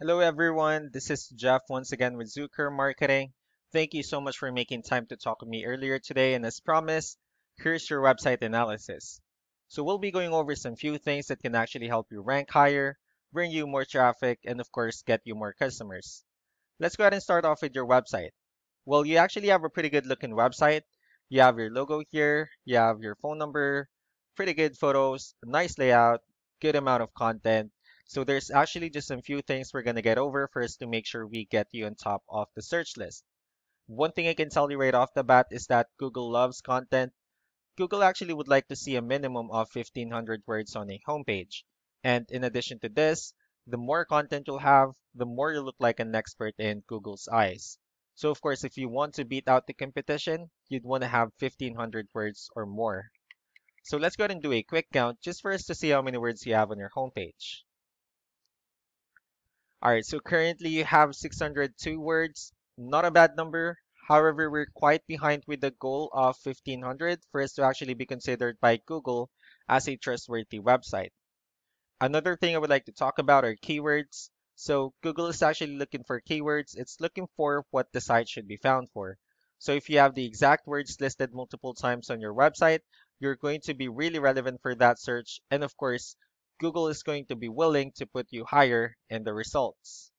Hello everyone, this is Jeff once again with Zucker Marketing. Thank you so much for making time to talk with me earlier today, and as promised, here's your website analysis. So we'll be going over some few things that can actually help you rank higher, bring you more traffic, and of course get you more customers. Let's go ahead and start off with your website. Well, you actually have a pretty good looking website. You have your logo here, you have your phone number, pretty good photos, nice layout, good amount of content. So there's actually just some few things we're gonna get over first to make sure we get you on top of the search list. One thing I can tell you right off the bat is that Google loves content. Google actually would like to see a minimum of 1,500 words on a homepage. And in addition to this, the more content you'll have, the more you look like an expert in Google's eyes. So of course, if you want to beat out the competition, you'd want to have 1,500 words or more. So let's go ahead and do a quick count just for us to see how many words you have on your homepage. All right, so currently you have 602 words. Not a bad number. However, we're quite behind with the goal of 1,500 for us to actually be considered by Google as a trustworthy website. Another thing I would like to talk about are keywords. So Google is actually looking for keywords. It's looking for what the site should be found for. So if you have the exact words listed multiple times on your website, you're going to be really relevant for that search. And of course, Google is going to be willing to put you higher in the results.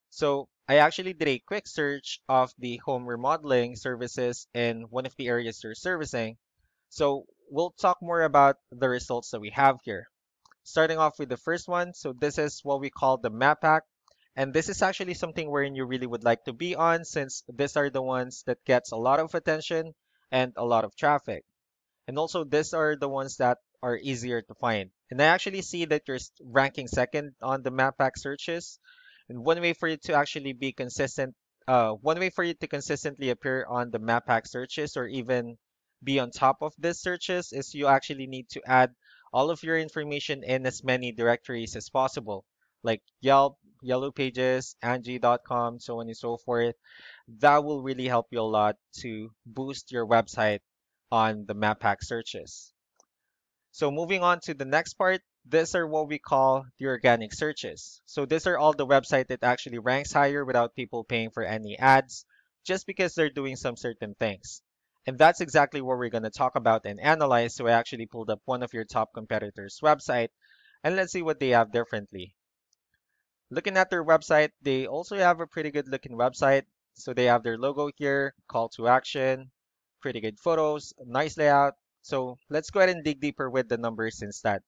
So I actually did a quick search of the home remodeling services in one of the areas they're servicing. So we'll talk more about the results that we have here. Starting off with the first one, so this is what we call the map pack. And this is actually something wherein you really would like to be on since these are the ones that gets a lot of attention and a lot of traffic. And also these are the ones that are easier to find. And I actually see that you're ranking second on the map pack searches. And one way for you to actually be consistent, one way for you to consistently appear on the map pack searches or even be on top of these searches is you actually need to add all of your information in as many directories as possible, like Yelp, Yellow Pages, Angie.com, so on and so forth. That will really help you a lot to boost your website on the map pack searches. So moving on to the next part, these are what we call the organic searches. So these are all the website that actually ranks higher without people paying for any ads, just because they're doing some certain things. And that's exactly what we're going to talk about and analyze. So I actually pulled up one of your top competitors' website, and let's see what they have differently. Looking at their website, they also have a pretty good looking website. So they have their logo here, call to action, pretty good photos, nice layout. So let's go ahead and dig deeper with the numbers instead.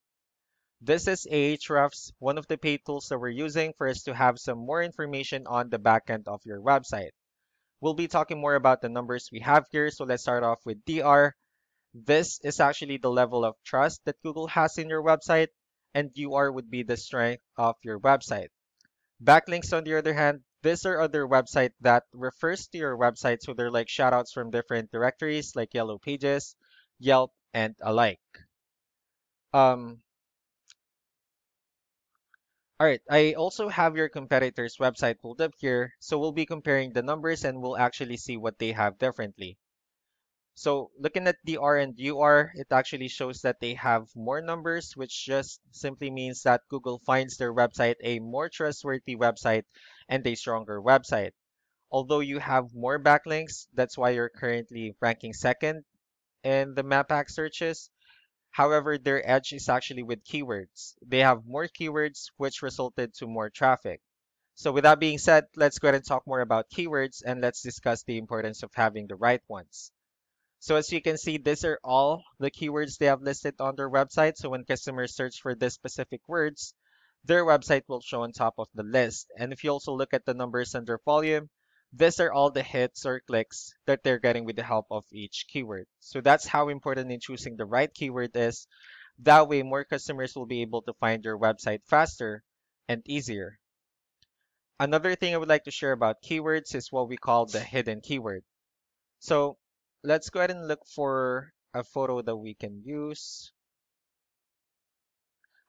This is Ahrefs, one of the paid tools that we're using for us to have some more information on the backend of your website. We'll be talking more about the numbers we have here. So let's start off with DR. This is actually the level of trust that Google has in your website, and UR would be the strength of your website. Backlinks, on the other hand, these are other website that refers to your website, so they're like shoutouts from different directories like Yellow Pages, Yelp, and alike. Um, all right, I also have your competitor's website pulled up here, so we'll be comparing the numbers and we'll actually see what they have differently. So looking at the R and UR, it actually shows that they have more numbers, which just simply means that Google finds their website a more trustworthy website and a stronger website. Although you have more backlinks, that's why you're currently ranking second in the Mapack searches. However, their edge is actually with keywords. They have more keywords, which resulted to more traffic. So with that being said, let's go ahead and talk more about keywords and let's discuss the importance of having the right ones. So as you can see, these are all the keywords they have listed on their website. So when customers search for these specific words, their website will show on top of the list. And if you also look at the numbers under volume, these are all the hits or clicks that they're getting with the help of each keyword. So that's how important in choosing the right keyword is. That way, more customers will be able to find your website faster and easier. Another thing I would like to share about keywords is what we call the hidden keyword. So let's go ahead and look for a photo that we can use.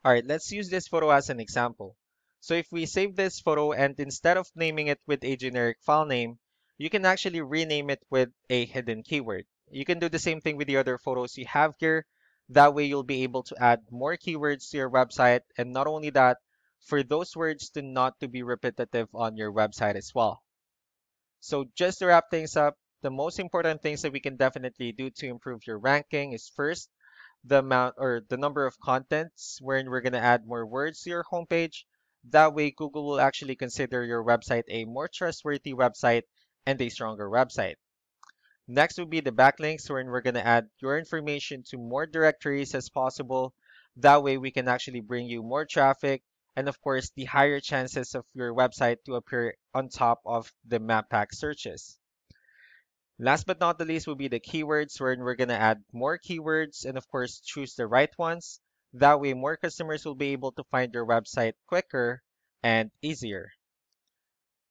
All right, let's use this photo as an example. So if we save this photo and instead of naming it with a generic file name, you can actually rename it with a hidden keyword. You can do the same thing with the other photos you have here. That way you'll be able to add more keywords to your website. And not only that, for those words to not to be repetitive on your website as well. So just to wrap things up, the most important things that we can definitely do to improve your ranking is first, the amount or the number of contents wherein we're going to add more words to your homepage. That way, Google will actually consider your website a more trustworthy website and a stronger website. Next would be the backlinks, wherein we're going to add your information to more directories as possible. That way, we can actually bring you more traffic and, of course, the higher chances of your website to appear on top of the map pack searches. Last but not the least will be the keywords, wherein we're going to add more keywords and, of course, choose the right ones. That way, more customers will be able to find your website quicker and easier.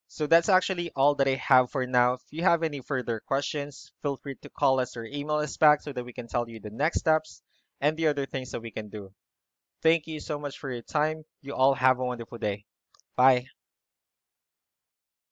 So that's actually all that I have for now. If you have any further questions, feel free to call us or email us back so that we can tell you the next steps and the other things that we can do. Thank you so much for your time. You all have a wonderful day. Bye.